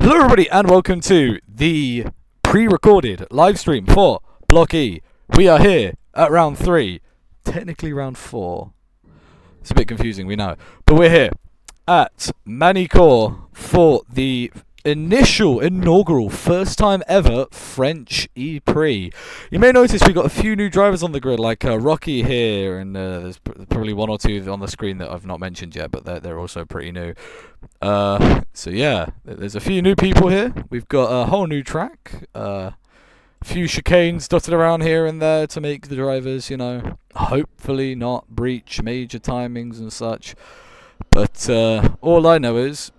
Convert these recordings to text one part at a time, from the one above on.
Hello everybody and welcome to the pre-recorded live stream for Block E. We are here at round 3, technically round 4. It's a bit confusing, we know. But we're here at Manicourt for the inaugural, first time ever French E-Prix. You may notice we've got a few new drivers on the grid, like Rocky here, and there's probably one or two on the screen that I've not mentioned yet, but they're also pretty new. So yeah, there's a few new people here. We've got a whole new track, a few chicanes dotted around here and there to make the drivers, hopefully not breach major timings and such. But all I know is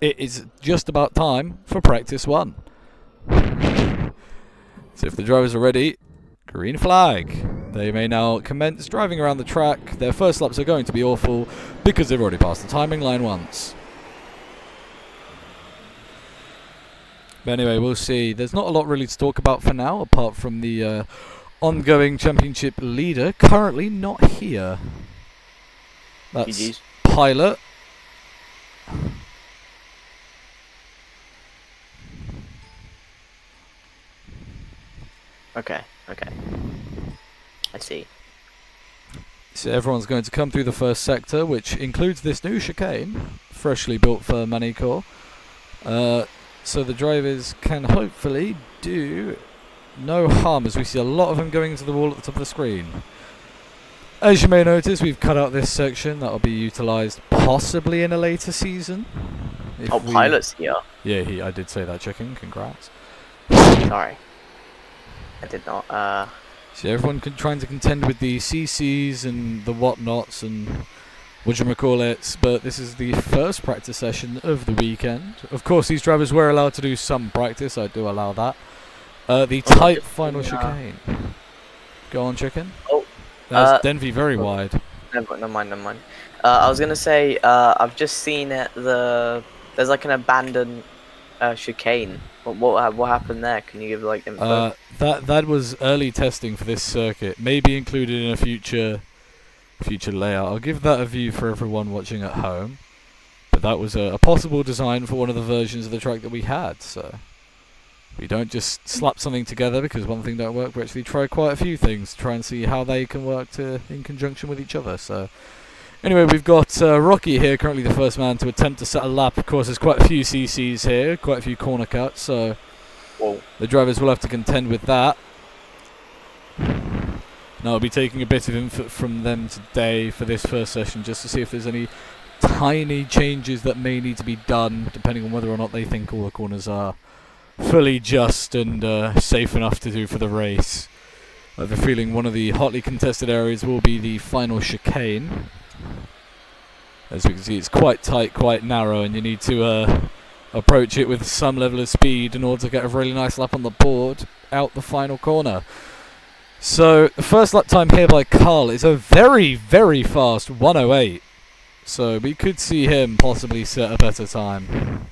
it is just about time for practice 1. So if the drivers are ready, green flag. They may now commence driving around the track. Their first laps are going to be awful because they've already passed the timing line once. But anyway, we'll see. There's not a lot really to talk about for now, apart from the ongoing championship leader, currently not here. That's GG's. Pilot. Okay. I see. So everyone's going to come through the first sector, which includes this new chicane, freshly built for Manicourt. So the drivers can hopefully do no harm, as we see a lot of them going into the wall at the top of the screen. As you may notice, we've cut out this section that will be utilised possibly in a later season. Pilot's here. Yeah, I did say that, chicken. Congrats. Sorry. I did not. So everyone trying to contend with the CCs and the whatnots and whatchamacallits, but this is the first practice session of the weekend. Of course, these drivers were allowed to do some practice. I do allow that. The tight final chicane. Go on, chicken. Oh. That's Denvi very wide. Never mind. I was gonna say, I've just seen there's like an abandoned chicane. What happened there? Can you give like info? That was early testing for this circuit. Maybe included in a future layout. I'll give that a view for everyone watching at home. But that was a possible design for one of the versions of the track that we had. So we don't just slap something together because one thing don't work. We actually try quite a few things to try and see how they can work in conjunction with each other. So anyway, we've got Rocky here, currently the first man to attempt to set a lap. Of course, there's quite a few CCs here, quite a few corner cuts, so the drivers will have to contend with that. Now I'll be taking a bit of input from them today for this first session, just to see if there's any tiny changes that may need to be done, depending on whether or not they think all the corners are fully just and safe enough to do for the race. I have a feeling one of the hotly contested areas will be the final chicane. As we can see, it's quite tight, quite narrow, and you need to approach it with some level of speed in order to get a really nice lap on the board out the final corner. So the first lap time here by Carl is a very, very fast 1:08. So we could see him possibly set a better time.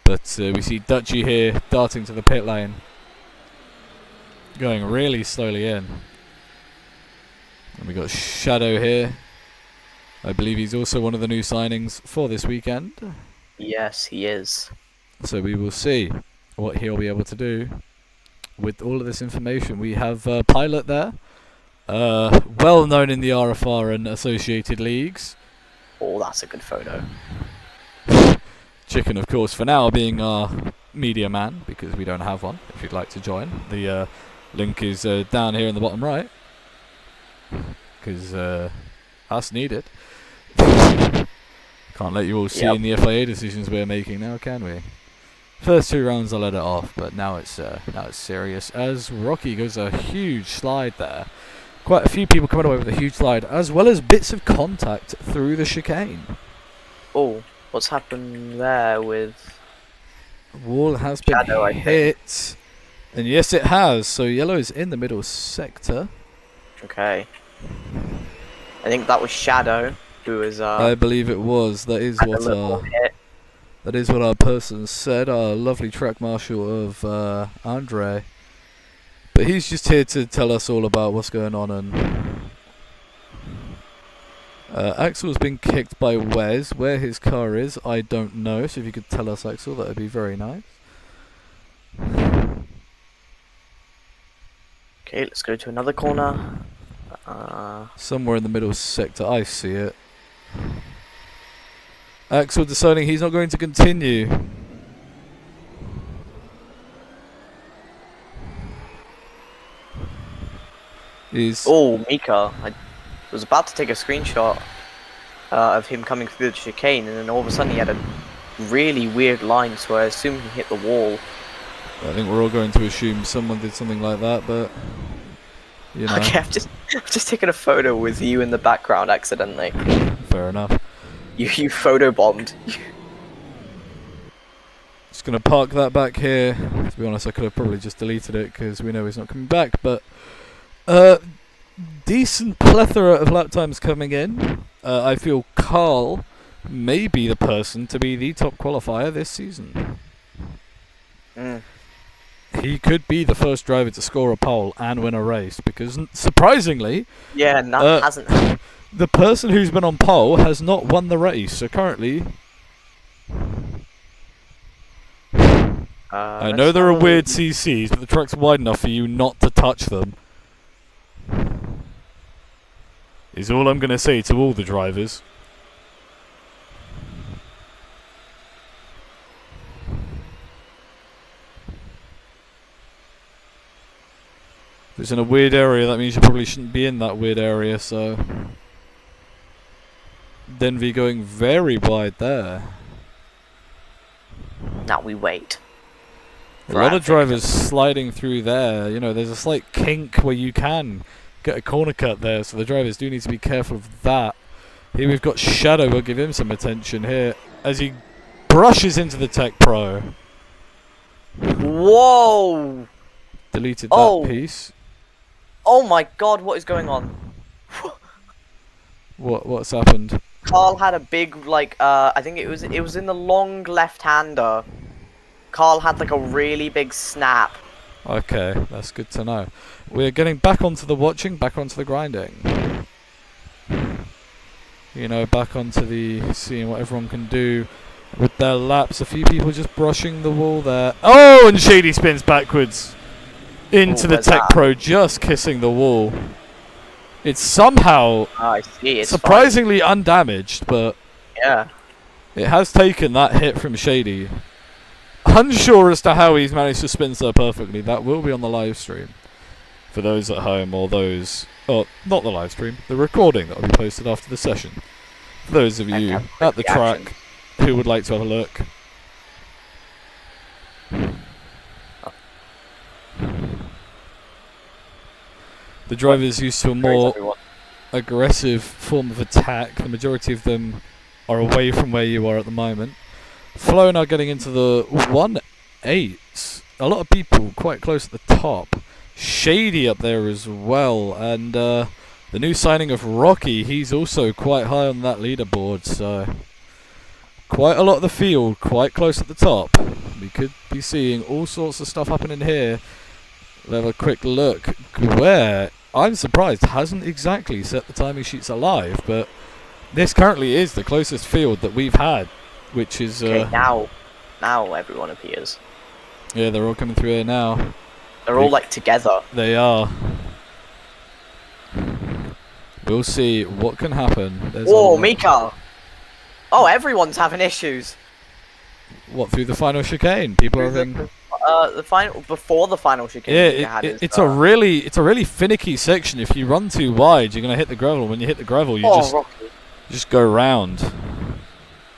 But we see Dutchy here darting to the pit lane, going really slowly in. And we got Shadow here. I believe he's also one of the new signings for this weekend. Yes, he is. So we will see what he'll be able to do with all of this information. We have Pilot there, well known in the RFR and associated leagues. Oh, that's a good photo. Chicken, of course, for now being our media man, because we don't have one. If you'd like to join, the link is down here in the bottom right, because us need it. Can't let you all see in the FIA decisions we're making now, can we? First 2 rounds I let it off, but now it's serious, as Rocky goes a huge slide there. Quite a few people coming away with a huge slide, as well as bits of contact through the chicane. Oh, what's happened there with Wall has been Shadow, hit, and yes it has, so yellow is in the middle sector. Okay. I think that was Shadow who was I believe it was. That is what our person said, our lovely track marshal of Andre. But he's just here to tell us all about what's going on Axel's been kicked by Wes. Where his car is, I don't know. So if you could tell us, Axel, that would be very nice. Okay, let's go to another corner. Somewhere in the middle sector, I see it. Axel deciding he's not going to continue. Oh, Mika. I was about to take a screenshot of him coming through the chicane, and then all of a sudden he had a really weird line, so I assume he hit the wall. I think we're all going to assume someone did something like that, but you know. Okay, I've just taken a photo with you in the background accidentally. Fair enough. You photobombed. Just gonna park that back here. To be honest, I could have probably just deleted it because we know he's not coming back. But decent plethora of lap times coming in. I feel Carl may be the person to be the top qualifier this season. He could be the first driver to score a pole and win a race because, surprisingly, hasn't. The person who's been on pole has not won the race. So currently, I know there are weird CCs, but the track's wide enough for you not to touch them. Is all I'm going to say to all the drivers. If it's in a weird area, that means you probably shouldn't be in that weird area, so Denvi going very wide there. Now we wait. A lot of drivers sliding through there. You know, there's a slight kink where you can get a corner cut there, so the drivers do need to be careful of that. Here we've got Shadow. We'll give him some attention here as he brushes into the Tech Pro. Whoa! Deleted that piece. Oh my god, what is going on? What's happened? Carl had a big, like, I think it was in the long left-hander. Carl had, like, a really big snap. Okay, that's good to know. We're getting back onto the watching, back onto the grinding. You know, back onto the seeing what everyone can do with their laps. A few people just brushing the wall there. Oh, and Shady spins backwards into the Tech Pro, just kissing the wall. It's somehow surprisingly undamaged, but yeah, it has taken that hit from Shady. Unsure as to how he's managed to spin so perfectly. That will be on the live stream for those at home, or those, oh, not the live stream, the recording that will be posted after the session. For those of you at the track who would like to have a look. The drivers used to a more aggressive form of attack. The majority of them are away from where you are at the moment. Flo now getting into the 1-8. A lot of people quite close at the top. Shady up there as well. And the new signing of Rocky, he's also quite high on that leaderboard. So quite a lot of the field quite close at the top. We could be seeing all sorts of stuff happening here. We'll have a quick look. Where I'm surprised hasn't exactly set the timing sheets alive, but this currently is the closest field that we've had, which is okay, now everyone appears. Yeah, they're all coming through here now. They're all like together. They are. We'll see what can happen. Whoa, Mika! Oh, everyone's having issues. What, through the final chicane? People are having the final, before the final chicane. Yeah, it's a really finicky section. If you run too wide, you're gonna hit the gravel. When you hit the gravel, you just go round.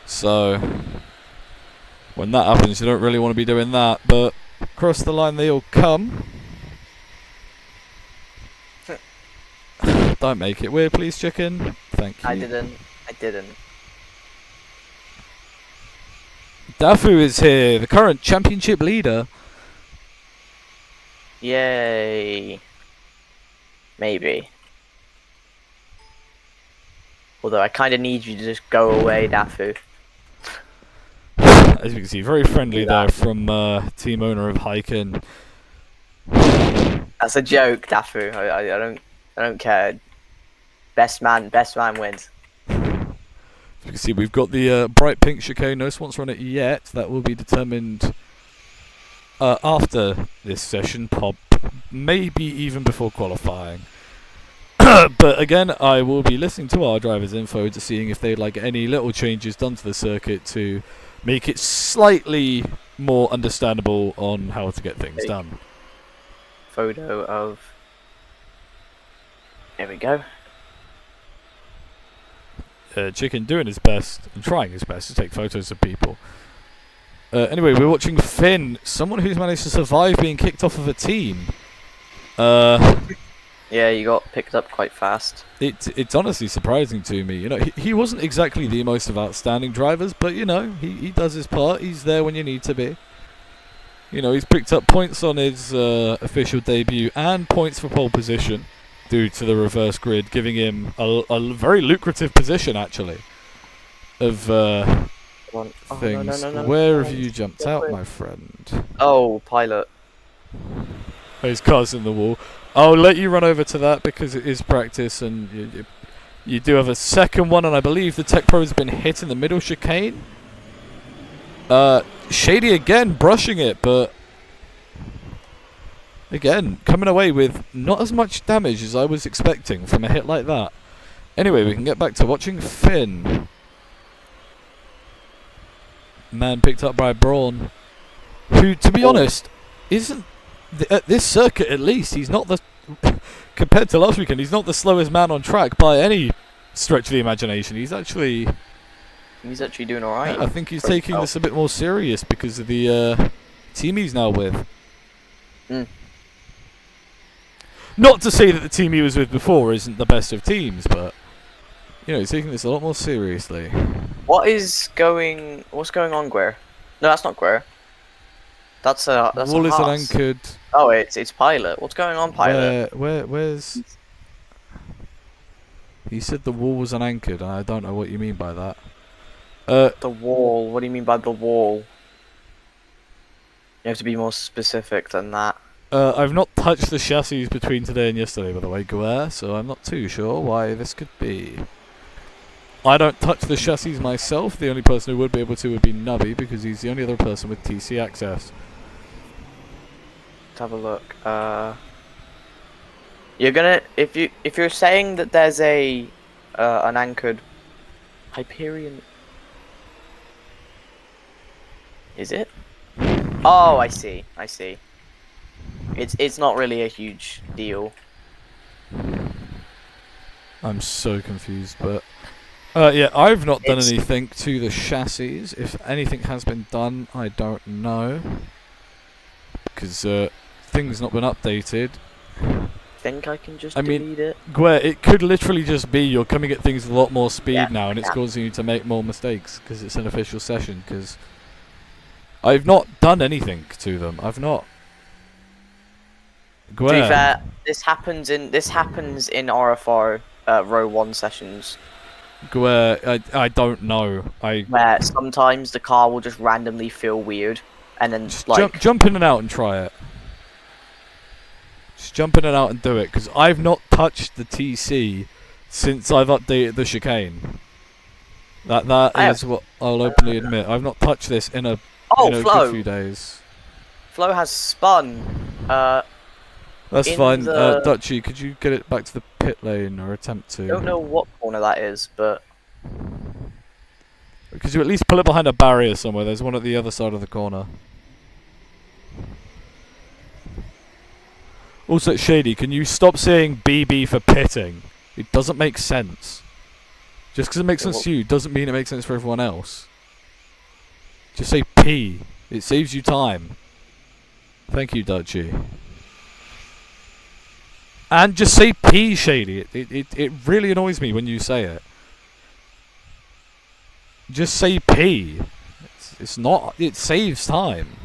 So when that happens, you don't really want to be doing that. But across the line, they all come. Don't make it weird, please, chicken. Thank you. I didn't. Dafu is here, the current championship leader. Yay. Maybe. Although I kind of need you to just go away, Dafu. As you can see, very friendly there from team owner of Hyken. That's a joke, Dafu. I don't care. Best man wins. can see, we've got the bright pink chicane. No sponsor on it yet. That will be determined after this session, maybe even before qualifying. But again, I will be listening to our drivers' info to seeing if they'd like any little changes done to the circuit to make it slightly more understandable on how to get things done. Photo of. There we go. Chicken doing his best and trying his best to take photos of people. Anyway, we're watching Finn, someone who's managed to survive being kicked off of a team. Yeah, you got picked up quite fast. It's honestly surprising to me. You know, he wasn't exactly the most of outstanding drivers, but you know, he does his part. He's there when you need to be. You know, he's picked up points on his official debut and points for pole position due to the reverse grid, giving him a very lucrative position actually of things. Where have you jumped out, my friend? Oh, pilot. Oh, his car's in the wall. I'll let you run over to that because it is practice, and you do have a second one, and I believe the Tech Pro has been hit in the middle chicane. Shady again brushing it, but again coming away with not as much damage as I was expecting from a hit like that. Anyway, we can get back to watching Finn. Man picked up by Braun, who, to be honest, isn't at this circuit at least. He's not the compared to last weekend. He's not the slowest man on track by any stretch of the imagination. He's actually doing all right. I think he's taking this a bit more serious because of the team he's now with. Not to say that the team he was with before isn't the best of teams, but you know, he's taking this a lot more seriously. What's going on, Guer? No, that's not Guer. That's Wall isn't anchored. Oh, it's Pilot. What's going on, Pilot? Where's? He said the wall was unanchored, and I don't know what you mean by that. The wall. What do you mean by the wall? You have to be more specific than that. I've not touched the chassis between today and yesterday, by the way, Guer, so I'm not too sure why this could be. I don't touch the chassis myself. The only person who would be able to would be Nubby, because he's the only other person with TC access. Let's have a look. You're gonna if you're saying that there's an anchored Hyperion. Is it? Oh, I see. It's not really a huge deal. I'm so confused, but yeah, I've not done anything to the chassis. If anything has been done, I don't know, because things not been updated. I think I can just delete it. Guer, it could literally just be you're coming at things with a lot more speed now, and it's causing you to make more mistakes because it's an official session. Because I've not done anything to them. I've not. Guer. To be fair, this happens in RFR row 1 sessions. Guer, I don't know. Where sometimes the car will just randomly feel weird, and then just like jump in and out and try it. Just jump in and out and do it, because I've not touched the TC since I've updated the chicane. That is what I'll openly admit. I've not touched this in a good few days. Flo has spun. That's fine. Dutchy, could you get it back to the pit lane or attempt to? I don't know what corner that is, but could you at least pull it behind a barrier somewhere? There's one at the other side of the corner. Also, Shady, can you stop saying BB for pitting? It doesn't make sense. Just because it makes sense to you doesn't mean it makes sense for everyone else. Just say P. It saves you time. Thank you, Dutchy. And just say P, Shady. It really annoys me when you say it. Just say P. It's not. It saves time.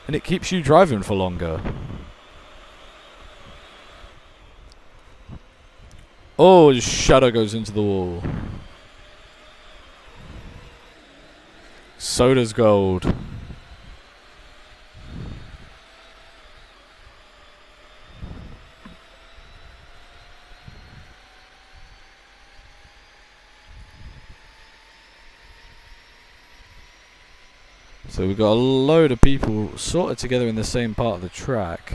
And it keeps you driving for longer. Oh, his shadow goes into the wall. So does gold. So we've got a load of people sorted together in the same part of the track.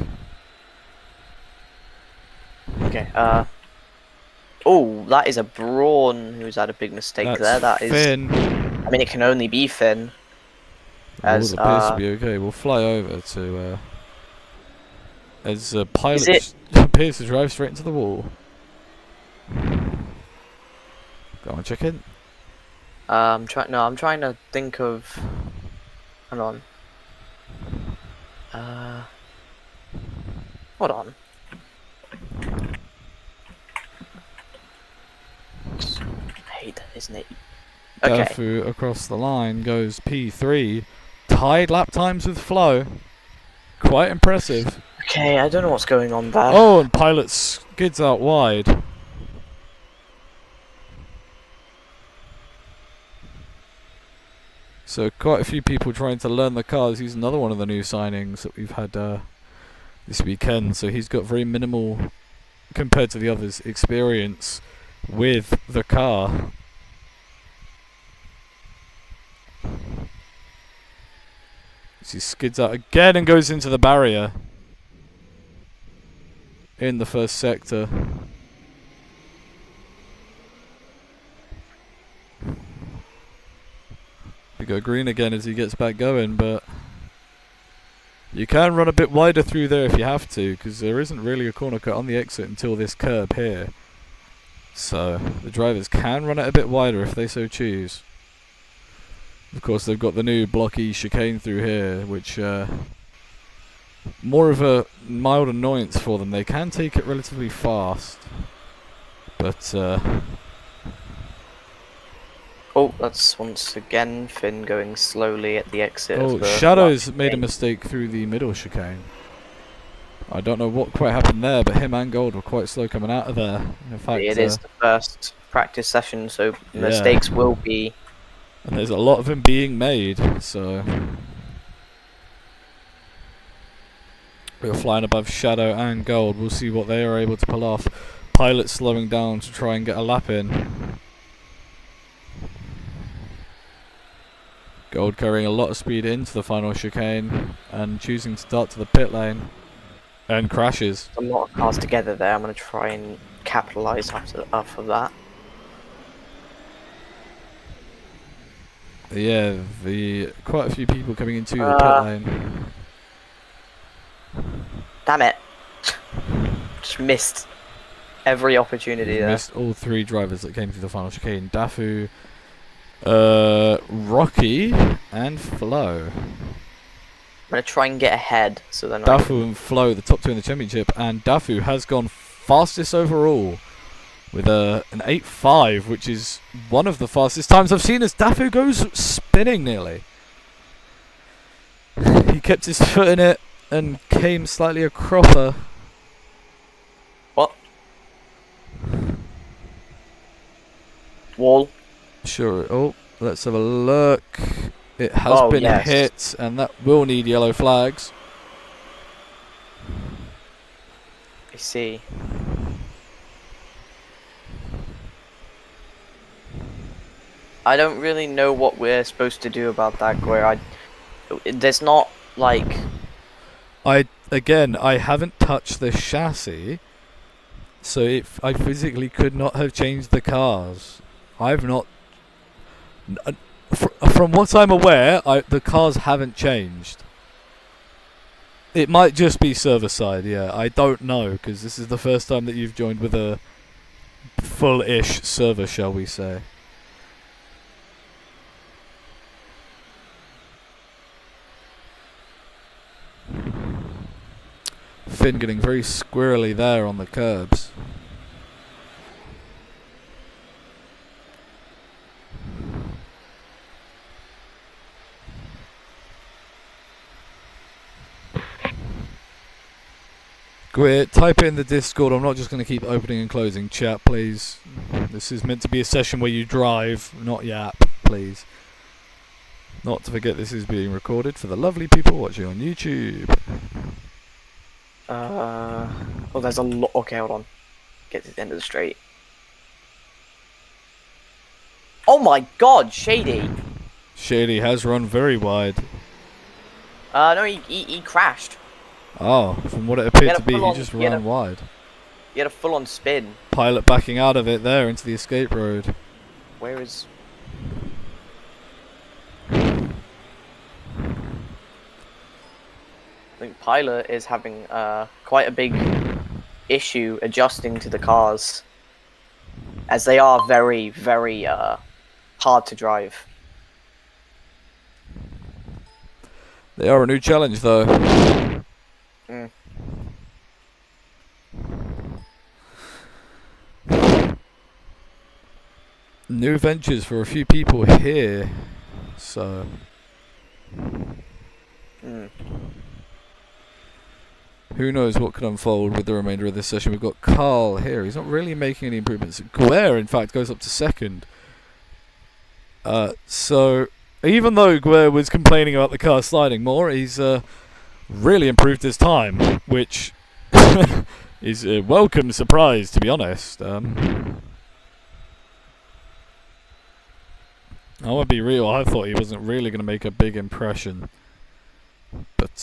Okay, oh, that is a Brawn who's had a big mistake there. That is Finn. I mean, it can only be Finn. Oh, As it appears to be okay. We'll fly over to as pilot appears to drive straight into the wall. Go on, chicken. I'm trying. No, I'm trying to think of. Hold on. Hold on. I hate that, isn't it? Okay. Dafu across the line goes P3. Tied lap times with Flo. Quite impressive. Okay, I don't know what's going on there. Oh, and pilot skids out wide. So quite a few people trying to learn the cars. He's another one of the new signings that we've had this weekend. So he's got very minimal, compared to the others, experience with the car. So he skids out again and goes into the barrier in the first sector. We go green again as he gets back going, but you can run a bit wider through there if you have to, because there isn't really a corner cut on the exit until this curb here. So the drivers can run it a bit wider if they so choose. Of course, they've got the new blocky chicane through here, which more of a mild annoyance for them. They can take it relatively fast, but oh, that's once again Finn going slowly at the exit. oh, Shadow's made a mistake through the middle chicane. I don't know what quite happened there, but him and Gold were quite slow coming out of there. In fact, it is the first practice session, so mistakes will be. And there's a lot of them being made, so we're flying above Shadow and Gold. We'll see what they are able to pull off. Pilot slowing down to try and get a lap in. Gold carrying a lot of speed into the final chicane and choosing to start to the pit lane and crashes. A lot of cars together there. I'm going to try and capitalise off of that. Yeah, quite a few people coming into the pit lane. Damn it! Just missed every opportunity there. Missed all three drivers that came through the final chicane. Dafu, Rocky, and Flo. I'm going to try and get ahead, so then Dafu and Flo, the top two in the championship, and Dafu has gone fastest overall with an 8.5, which is one of the fastest times I've seen as Dafu goes spinning nearly. He kept his foot in it and came slightly a cropper. What? Wall? Sure. Oh, let's have a look. It has been hit, and that will need yellow flags. I see. I don't really know what we're supposed to do about that, Goy. There's not, like... I haven't touched the chassis, so I physically could not have changed the cars. I've not... From what I'm aware, the cars haven't changed. It might just be server side, yeah. I don't know, because this is the first time that you've joined with a full-ish server, shall we say. Finn getting very squirrely there on the curbs. Type it in the Discord. I'm not just going to keep opening and closing chat, please. This is meant to be a session where you drive, not yap, please. Not to forget this is being recorded for the lovely people watching on YouTube. Oh, there's a lot. Okay, hold on. Get to the end of the straight. Oh my god, Shady! Shady has run very wide. No, he crashed. Oh, from what it appeared had to a be, he full-on- just he had ran a- wide. He had a full-on spin. Pilot backing out of it there into the escape road. Where is... I think Pilot is having quite a big issue adjusting to the cars, as they are very, very hard to drive. They are a new challenge, though. Mm. New ventures for a few people here, so... Mm. Who knows what could unfold with the remainder of this session. We've got Carl here. He's not really making any improvements. Guer, in fact, goes up to second. So, even though Guer was complaining about the car sliding more, he's really improved his time, which is a welcome surprise, to be honest. I want to be real. I thought he wasn't really going to make a big impression. But,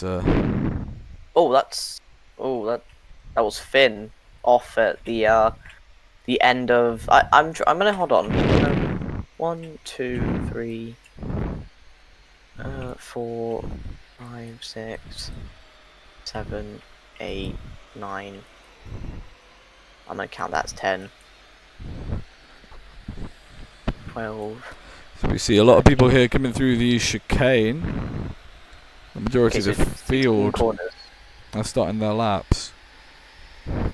that was Finn off at the end of. I'm gonna hold on. 1, 2, 3, 4, 5, 6, 7, 8, 9. I'm gonna count that as 10. 12. so we see a lot of people here coming through the chicane. The majority of the field are starting their laps.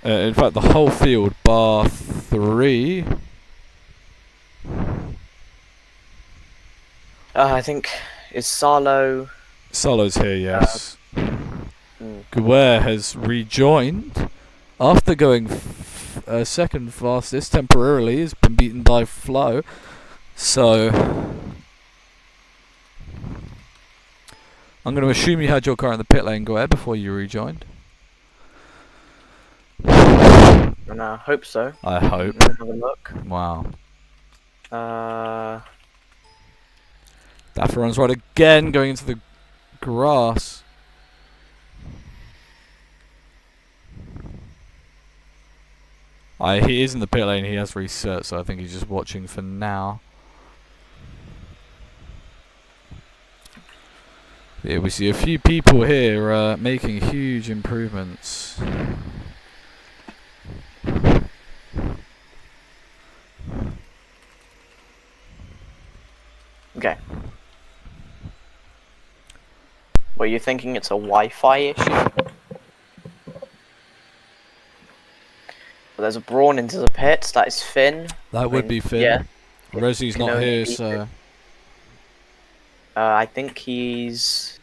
In fact, the whole field, bar 3. I think is Salo. Solo's here, yes. Guer has rejoined after going second fastest temporarily. He's been beaten by Flo. So I'm going to assume you had your car in the pit lane, Guer, before you rejoined. And I hope so. I hope. Let me have a look. Wow. Daffer runs right again, going into the grass. He is in the pit lane. He has reset, so I think he's just watching for now. Yeah, we see a few people here making huge improvements. Okay. Were you thinking it's a Wi-Fi issue? Well, there's a brawn into the pits. That is Finn. That would be Finn. Yeah. Rosie's Can not only here, be so... I think he's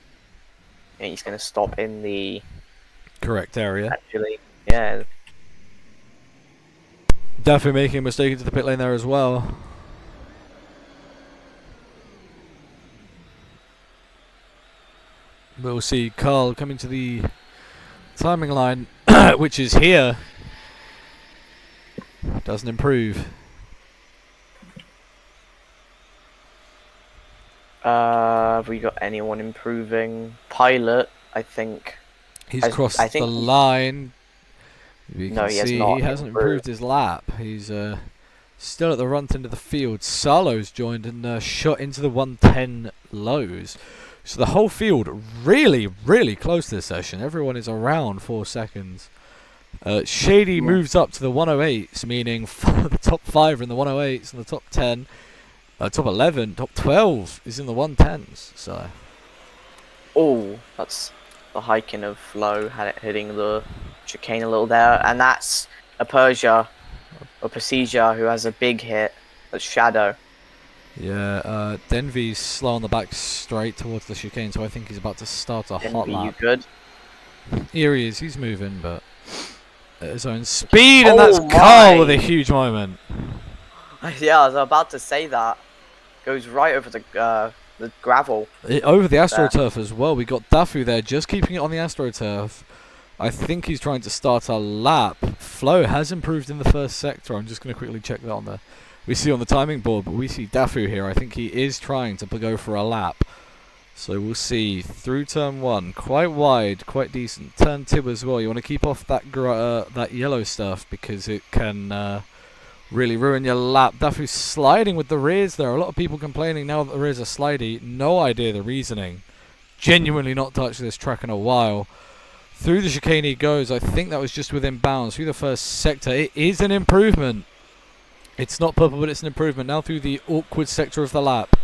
gonna stop in the correct area. actually. Yeah. Definitely making a mistake into the pit lane there as well. We'll see Carl coming to the timing line, which is here. Doesn't improve. Have we got anyone improving? Pilot, I think. He's crossed the line. We can see he hasn't improved his lap. He's still at the front end of the field. Salo's joined and shot into the 110 lows. So the whole field really, really close this session. Everyone is around 4 seconds. Shady moves up to the 108s, meaning the top 5 are in the 108s and the top 10, top 11, top 12 is in the 110s. So, oh, that's the hiking of Flo, had it hitting the chicane a little there, and that's a Persia or Procedure who has a big hit. That's Shadow. Yeah, Denvy's slow on the back straight towards the chicane, so I think he's about to start a hot lap. You good? Here he is, he's moving, but at his own speed, and that's Carl with a huge moment. Yeah, I was about to say that. Goes right over the gravel. Over the AstroTurf as well. We got Dafu there, just keeping it on the AstroTurf. I think he's trying to start a lap. Flo has improved in the first sector. I'm just going to quickly check that on the... We see on the timing board, but we see Dafu here. I think he is trying to go for a lap. So we'll see through turn 1, quite wide, quite decent. Turn 2 as well. You want to keep off that that yellow stuff because it can really ruin your lap. Dafu's sliding with the rears there. A lot of people complaining now that the rears are slidey. No idea the reasoning. Genuinely not touched this track in a while. Through the chicane he goes. I think that was just within bounds. Through the first sector. It is an improvement. It's not purple, but it's an improvement. Now through the awkward sector of the lap.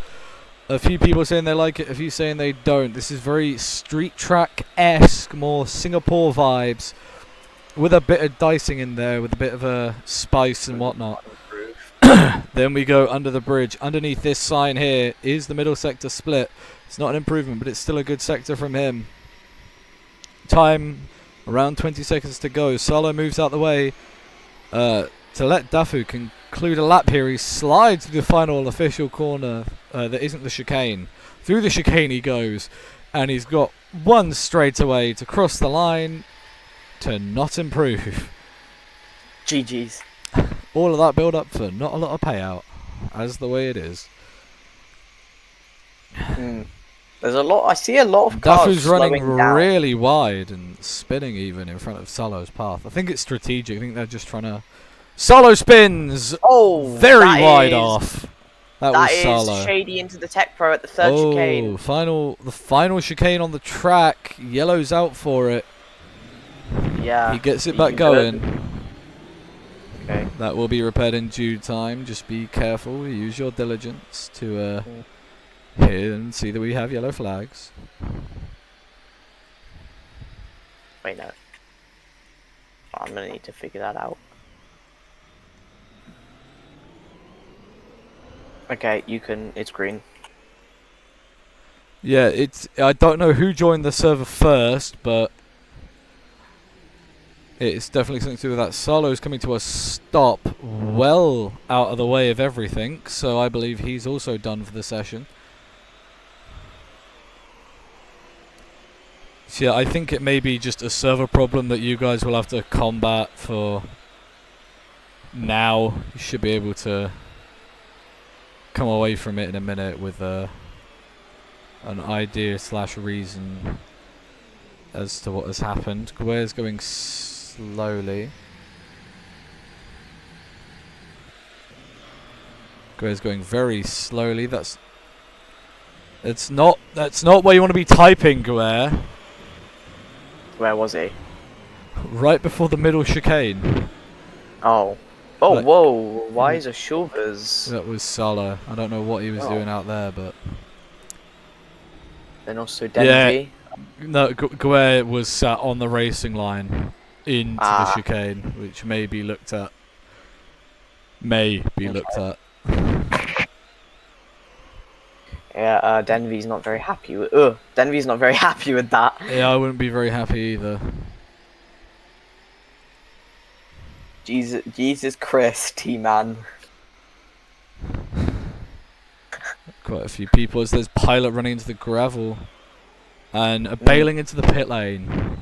A few people saying they like it, a few saying they don't. This is very street track-esque, more Singapore vibes, with a bit of dicing in there, with a bit of a spice and whatnot. Then we go under the bridge. Underneath this sign here is the middle sector split. It's not an improvement, but it's still a good sector from him. Time, around 20 seconds to go. Salo moves out the way to let Dafu conclude a lap here. He slides to the final official corner that isn't the chicane. Through the chicane he goes, and he's got one straightaway to cross the line to not improve. GG's. All of that build up for not a lot of payout, as the way it is. There's a lot. I see a lot of cars Dafu's running down. really wide and spinning even in front of Salo's path. I think it's strategic. I think they're just trying to. Salo spins. Oh, very wide off. That was Salo. Is shady into the Tech Pro at the third chicane. The final chicane on the track. Yellow's out for it. Yeah. He gets it back going. Okay. That will be repaired in due time. Just be careful. Use your diligence to hear and see that we have yellow flags. Wait, no. I'm gonna need to figure that out. Okay, you can. It's green. Yeah, it's. I don't know who joined the server first, but it's definitely something to do with that. Salo's coming to a stop, well out of the way of everything, so I believe he's also done for the session. So yeah, I think it may be just a server problem that you guys will have to combat for now. You should be able to come away from it in a minute with an idea / reason as to what has happened. Guerre's going slowly. Guerre's going very slowly. That's not where you want to be typing, Guerre. Where was he? Right before the middle chicane. Oh. Oh, like, whoa. Why is a Shulvers? That was Salo. I don't know what he was doing out there, but... Then also Denvi. Yeah. No, Guerre was sat on the racing line into the chicane, which may be looked at. Yeah, Denvi's not very happy with. Denvi's not very happy with that. Yeah, I wouldn't be very happy either. Jesus Christ, T-Man. Quite a few people as there's Pilot running into the gravel and bailing into the pit lane.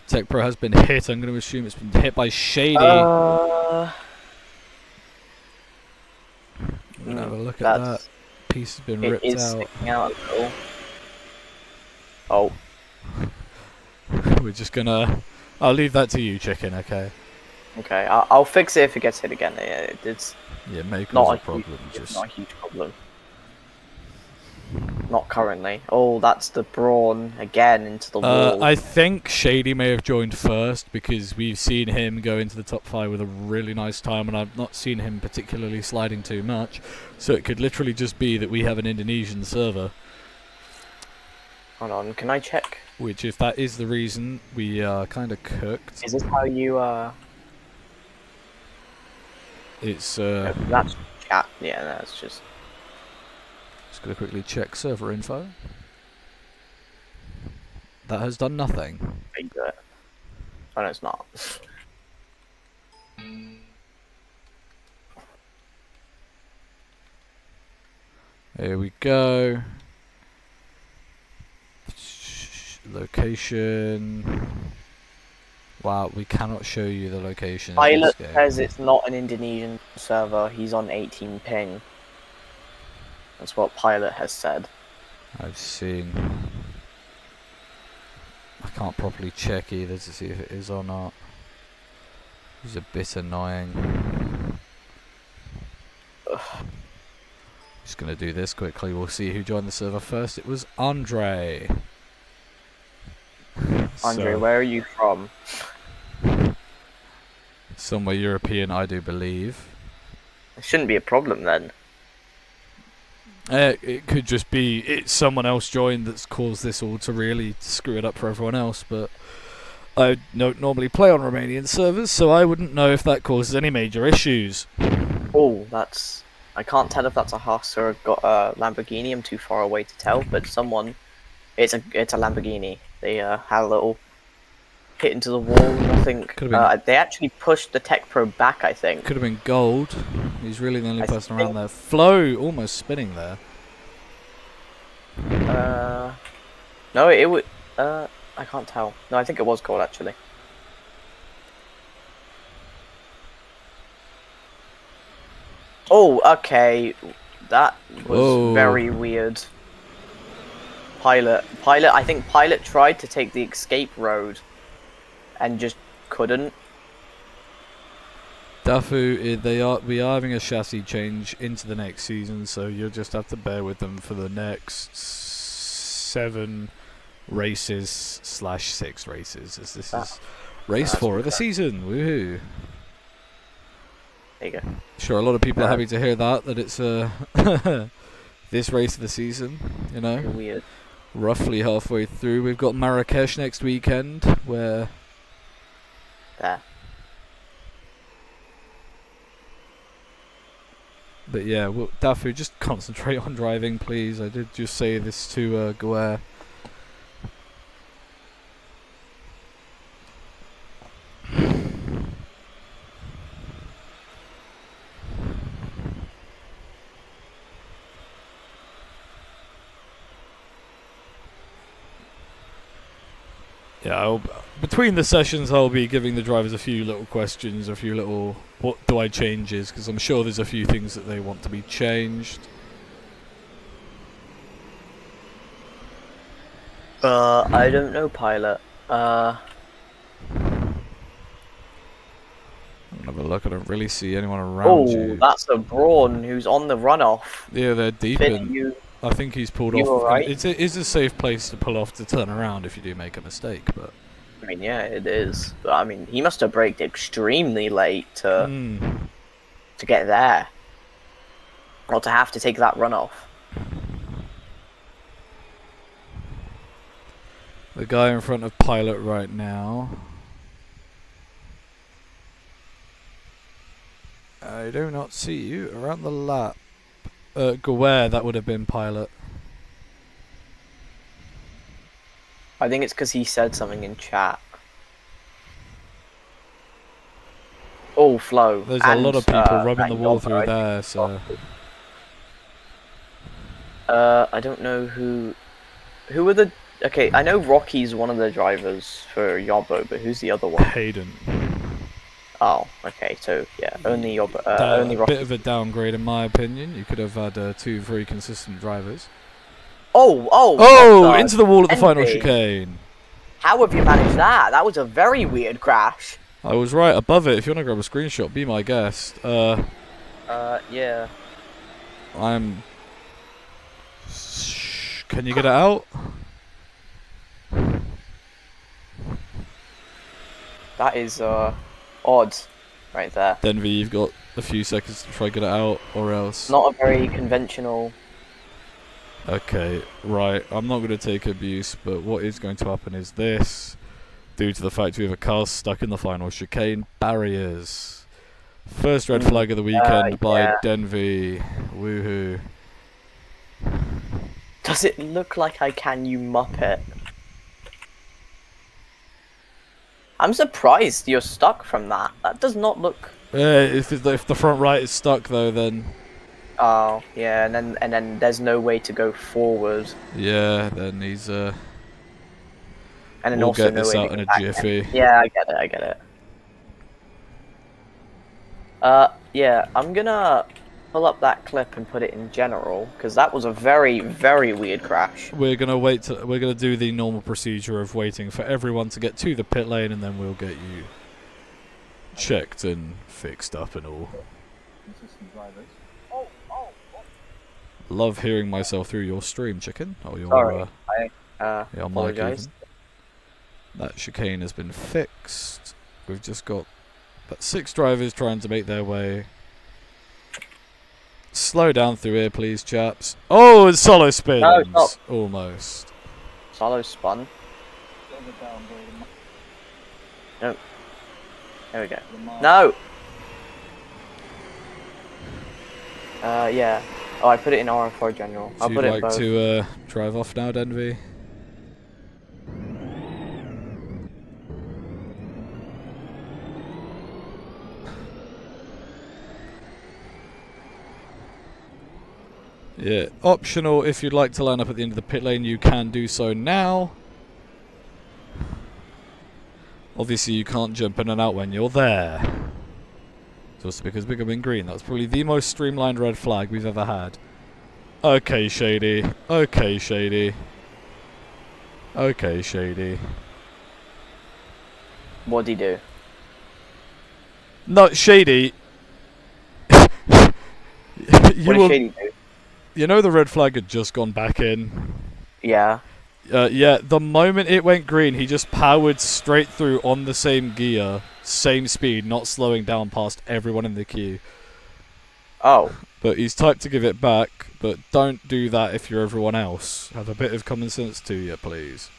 Tech Pro has been hit. I'm going to assume it's been hit by Shady. I'm going to have a look at that. Piece has been ripped out. Sticking out a little. Oh. We're just going to... I'll leave that to you, Chicken, okay? Okay, I'll fix it if it gets hit again. It's may cause a problem. It's not a huge problem. Not currently. Oh, that's the Brawn again into the wall. I think Shady may have joined first because we've seen him go into the top 5 with a really nice time, and I've not seen him particularly sliding too much. So it could literally just be that we have an Indonesian server. Hold on, can I check? Which, if that is the reason, we are kind of cooked. Is this how you It's No, that's chat. Yeah, that's just. Just gonna quickly check server info. That has done nothing. Oh no, it's not. Here we go. Location. Wow, we cannot show you the location of Pilot this game. says it's not an Indonesian server. He's on 18 ping. That's what Pilot has said. I've seen. I can't properly check either to see if it is or not. It's a bit annoying. Ugh. Just gonna do this quickly. We'll see who joined the server first. It was Andre. Andre, So, where are you from? somewhere European, I do believe. It shouldn't be a problem then. It could just be it's someone else joined that's caused this all to really screw it up for everyone else, but I don't normally play on Romanian servers, so I wouldn't know if that causes any major issues. Oh, that's... I can't tell if that's a Haas or a Lamborghini. I'm too far away to tell, but someone... It's a Lamborghini. They had a little hit into the wall. I think they actually pushed the Tech Pro back, I think. Could have been gold. He's really the only I person think- around there. Flo almost spinning there. No, it would... I can't tell. No, I think it was gold, actually. Oh, okay. That was Whoa. very weird. Pilot, I think Pilot tried to take the escape road and just couldn't. Dafu, we are having a chassis change into the next season, so you'll just have to bear with them for the next 7 races / 6 races, as this is race 4 of the season. Woohoo! There you go. Sure, a lot of people are happy to hear that it's this race of the season. You know, Weird. roughly halfway through. We've got Marrakesh next weekend, where There. But yeah, well, Dafu, just concentrate on driving, please. I did just say this to Guer. Yeah, between the sessions I'll be giving the drivers a few little questions, a few little what do I changes, because I'm sure there's a few things that they want to be changed. I don't know, Pilot. Have a look. I don't really see anyone around you. That's a Brawn who's on the runoff. Yeah, they're deep Finn, in. you... I think he's pulled You off. alright? It's a safe place to pull off to turn around if you do make a mistake, but I mean, yeah, it is. But I mean, he must have braked extremely late to get there, or to have to take that runoff. the guy in front of Pilot right now. I do not see you around the lap. Guer, that would have been Pilot. I think it's because he said something in chat. Oh, Flo. There's a lot of people rubbing the wall Yobbo, through I there, so I don't know who are the... Okay, I know Rocky's one of the drivers for Yobbo, but who's the other one? Hayden. Oh, okay, so yeah, only Yobbo, A only Rocky. bit of a downgrade in my opinion. You could have had 2 very consistent drivers. Oh, Into the wall at the final Envy. chicane. How have you managed that? That was a very weird crash. I was right above it. If you want to grab a screenshot, be my guest. Yeah. I'm... Can you get it out? That is, odd. Right there. Denver, you've got a few seconds to try to get it out, or else... Not a very conventional... Okay, right. I'm not going to take abuse, but what is going to happen is this. Due to the fact we have a car stuck in the final chicane, barriers. First red flag of the weekend by yeah. Denvi. Woohoo. Does it look like I can, you muppet? I'm surprised you're stuck from that. That does not look... If the front right is stuck though, then... Oh, yeah, and then there's no way to go forward. Yeah, then he's And then We'll also get no this way to out in a get back jiffy. in. Yeah, I get it. I get it. Yeah, I'm gonna pull up that clip and put it in general because that was a very, very weird crash. We're gonna we're gonna do the normal procedure of waiting for everyone to get to the pit lane, and then we'll get you checked and fixed up and all. Love hearing myself through your stream, chicken. Or your Sorry, I your mic apologize. even. That chicane has been fixed. We've just got about 6 drivers trying to make their way. Slow down through here, please, chaps. Oh, it's solo spins. No, stop. Almost. Solo spun. No. There we go. No. Yeah. Oh, I put it in RF4 general. So I'll you'd put it in like both. to drive off now, Denvy? Yeah, optional. If you'd like to line up at the end of the pit lane, you can do so now. Obviously, you can't jump in and out when you're there. Just because we're going green. That's probably the most streamlined red flag we've ever had. Okay, Shady. Okay, Shady. Okay, Shady. What'd he do? No, Shady. What did Shady do? You know the red flag had just gone back in? Yeah. Yeah, the moment it went green, he just powered straight through on the same gear, same speed, not slowing down past everyone in the queue. Oh. But he's typed to give it back, but don't do that if you're everyone else. Have a bit of common sense to you, please.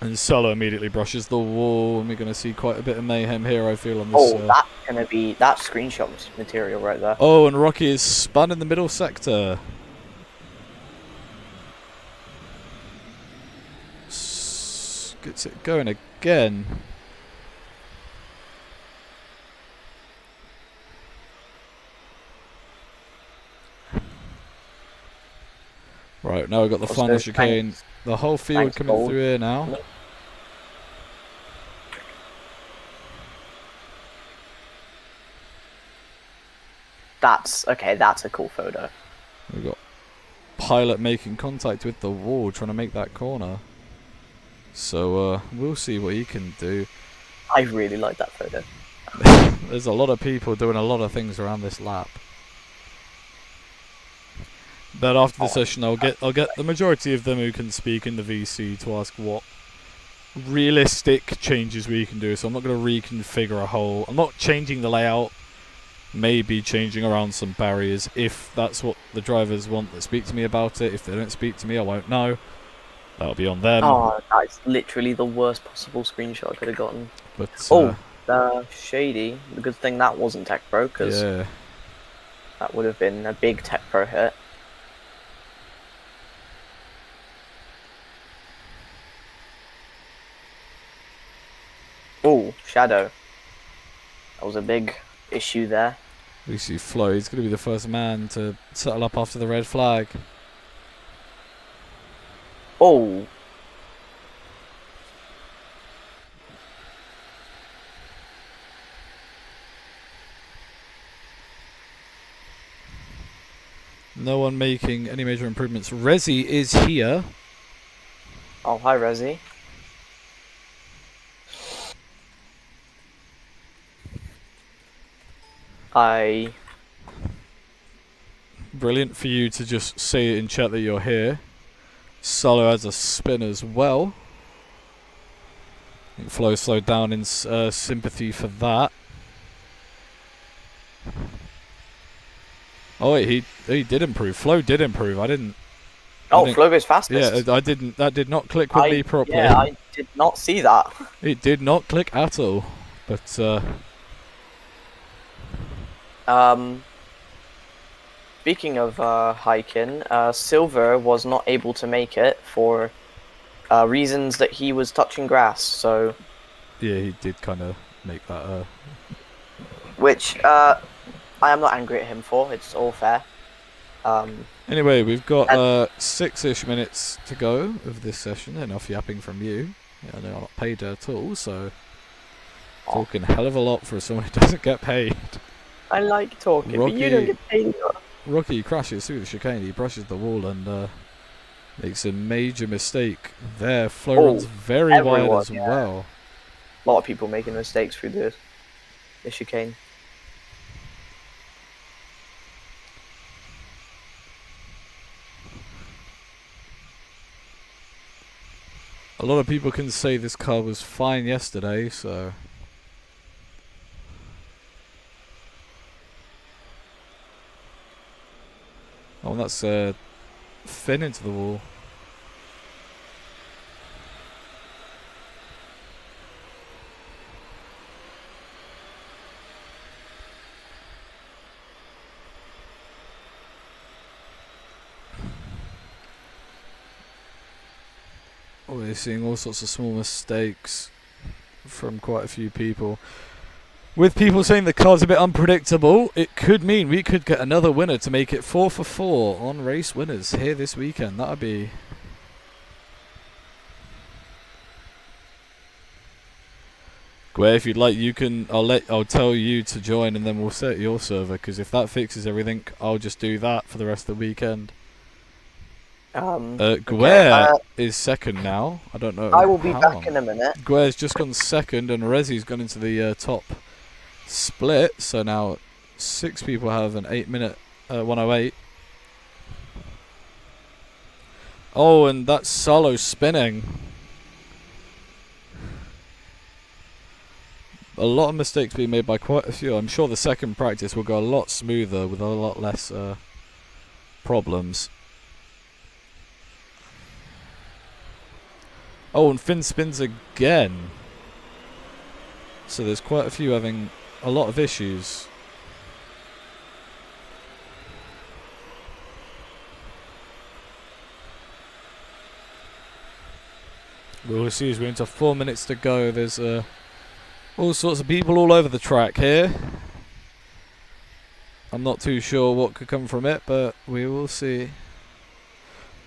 And Solo immediately brushes the wall, and we're going to see quite a bit of mayhem here, I feel, on this. Oh, that's going to be... That's screenshot material right there. Oh, and Rocky is spun in the middle sector. Gets it going again. Right, now we've got the final chicane. The whole field coming through here now. That's... Okay, that's a cool photo. We've got Pilot making contact with the wall, trying to make that corner. So, we'll see what he can do. I really like that photo. There's a lot of people doing a lot of things around this lap. But after the session, I'll get the majority of them who can speak in the VC to ask what realistic changes we can do. So I'm not going to reconfigure a whole... I'm not changing the layout. Maybe changing around some barriers if that's what the drivers want that speak to me about it. If they don't speak to me, I won't know. That'll be on them. Oh, that's literally the worst possible screenshot I could have gotten. But Shady. The good thing that wasn't Tech Pro, because yeah, that would have been a big Tech Pro hit. Oh, Shadow. That was a big issue there. we see Flo. He's going to be the first man to settle up after the red flag. Oh. No one making any major improvements. Rezi is here. Oh, hi, Rezi. Hi. Brilliant for you to just say it in chat that you're here. Solo has a spin as well. I think Flo slowed down in sympathy for that. Oh wait, he did improve. Flo did improve. I didn't. Oh, Flo goes fastest. Yeah, I didn't. That did not click with me properly. Yeah, I did not see that. It did not click at all. But speaking of hiking, Silver was not able to make it for reasons that he was touching grass. So yeah, he did kind of make that. Which I am not angry at him for. It's all fair. Anyway, we've got And- 6-ish minutes to go of this session. Enough yapping from you. Yeah, I know I'm not paid at all, so talking a hell of a lot for someone who doesn't get paid. I like talking, but you don't get paid enough. Rocky crashes through the chicane. He brushes the wall and makes a major mistake there. Flow runs very wide as well. A lot of people making mistakes through the chicane. A lot of people can say this car was fine yesterday, so... Oh, and that's Finn into the wall. We're seeing all sorts of small mistakes from quite a few people. With people saying the car's a bit unpredictable, it could mean we could get another winner to make it 4 for 4 on race winners here this weekend. That would be... Gway, if you'd like, you can. I'll tell you to join, and then we'll set your server. Because if that fixes everything, I'll just do that for the rest of the weekend. Gware is second now. I don't know. I will be back in a minute. Gware's just gone second, and Rezi's gone into the top split. So now 6 people have an 8-minute 108. Oh, and that's Salo spinning. A lot of mistakes being made by quite a few. I'm sure the second practice will go a lot smoother with a lot less problems. Oh, and Finn spins again. So there's quite a few having a lot of issues. We'll see as we're into 4 minutes to go. There's all sorts of people all over the track here. I'm not too sure what could come from it, but we will see.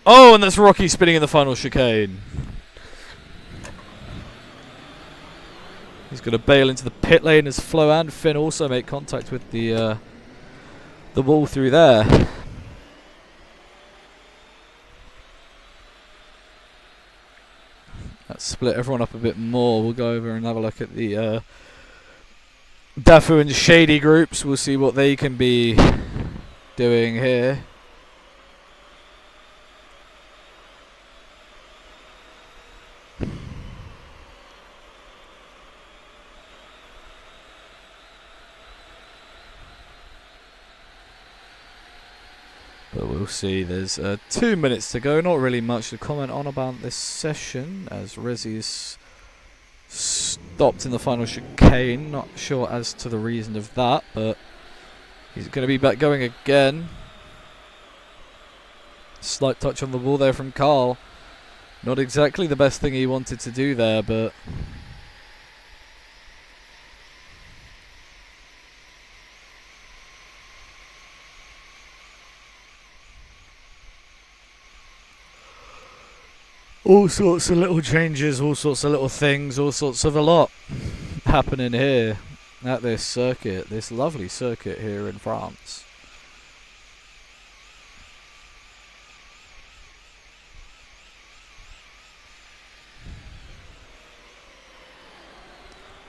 Oh, and that's Rocky spinning in the final chicane. He's going to bail into the pit lane as Flo and Finn also make contact with the wall through there. Let's split everyone up a bit more. We'll go over and have a look at the Dafu and Shady groups. We'll see what they can be doing here. But we'll see. There's 2 minutes to go. Not really much to comment on about this session, as Rezi's stopped in the final chicane. Not sure as to the reason of that, but he's going to be back going again. Slight touch on the wall there from Carl. Not exactly the best thing he wanted to do there, but... all sorts of little changes, all sorts of little things, all sorts of a lot happening here at this circuit, this lovely circuit here in France.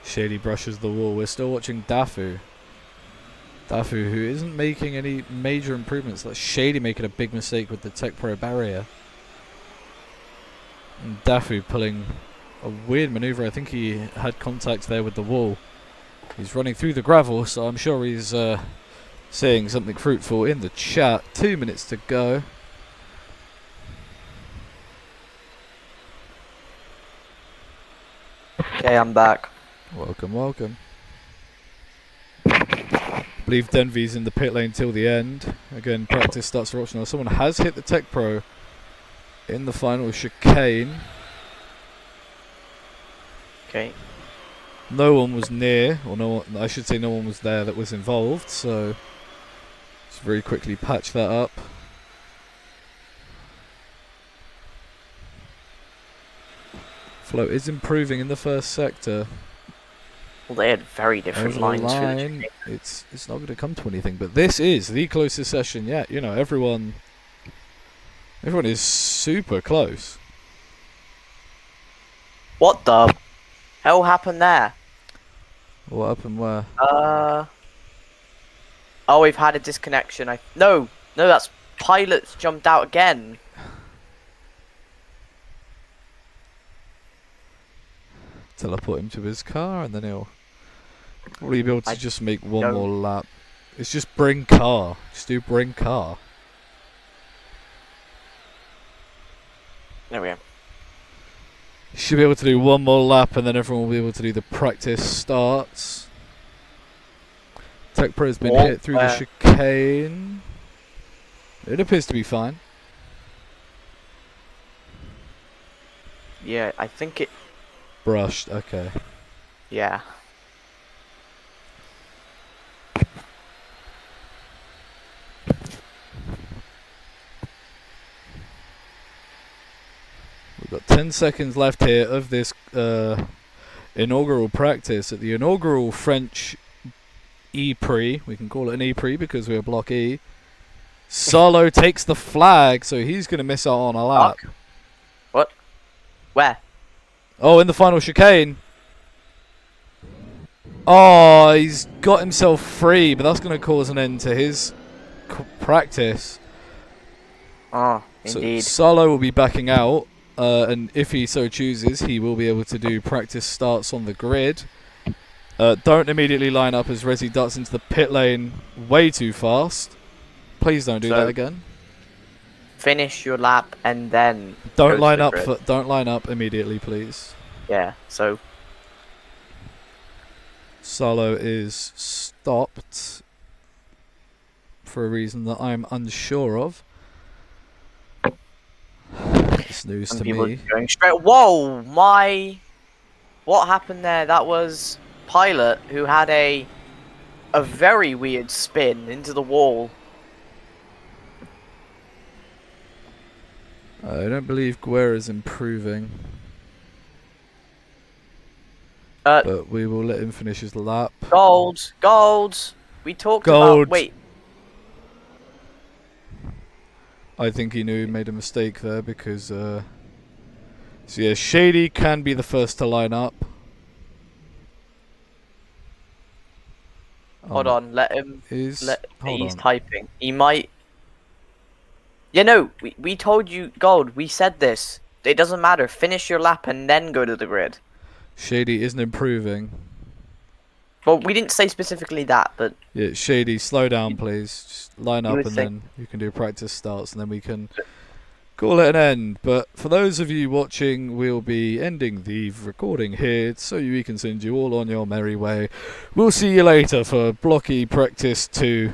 Shady brushes the wall. We're still watching Dafu. Dafu, who isn't making any major improvements. That's Shady making a big mistake with the Tech Pro barrier. And Dafu pulling a weird maneuver. I think he had contact there with the wall. He's running through the gravel, so I'm sure he's saying something fruitful in the chat. 2 minutes to go. Okay, I'm back. Welcome, welcome. I believe Denvy's in the pit lane till the end. Again, practice starts for optional. Someone has hit the Tech Pro in the final chicane. Okay. No one was near, or no one, I should say no one was there that was involved, so let's very quickly patch that up. Flow is improving in the first sector. Well, they had very different Over the lines for the line, it's not going to come to anything. But this is the closest session yet. You know, everyone is super close. What the hell happened there? What happened where? Oh, we've had a disconnection. No, that's Pilot's jumped out again. Teleport him to his car, and then he'll probably be able to just make one more lap. It's just bring car. Just do bring car. There we go. Should be able to do one more lap, and then everyone will be able to do the practice starts. Tech Pro has been hit through the chicane. It appears to be fine. Yeah, I think it... Brushed, okay. Yeah. We've got 10 seconds left here of this inaugural practice at the inaugural French E-Prix. We can call it an E-Prix because we're Block E. Solo takes the flag, so he's going to miss out on a lap. What? Where? Oh, in the final chicane. Oh, he's got himself free, but that's going to cause an end to his practice. Oh, indeed. So Solo will be backing out, and if he so chooses, he will be able to do practice starts on the grid. Don't immediately line up as Resi darts into the pit lane way too fast. Please don't do that again. Finish your lap and then don't line up immediately, please. Yeah, so Solo is stopped for a reason that I'm unsure of. It's news to me. Going straight. Whoa, what happened there? That was Pilot who had a very weird spin into the wall. I don't believe Guerra's improving. But we will let him finish his lap. Gold. We talked about... Wait. I think he knew he made a mistake there because... so yeah, Shady can be the first to line up. Hold on, let him... He's typing. He might... Yeah, no, we told you, Gold, we said this. It doesn't matter. Finish your lap and then go to the grid. Shady isn't improving. Well, we didn't say specifically that, but... Yeah, Shady, slow down, please. Just line up and then you can do practice starts and then we can call it an end. But for those of you watching, we'll be ending the recording here so we can send you all on your merry way. We'll see you later for Blocky Practice 2.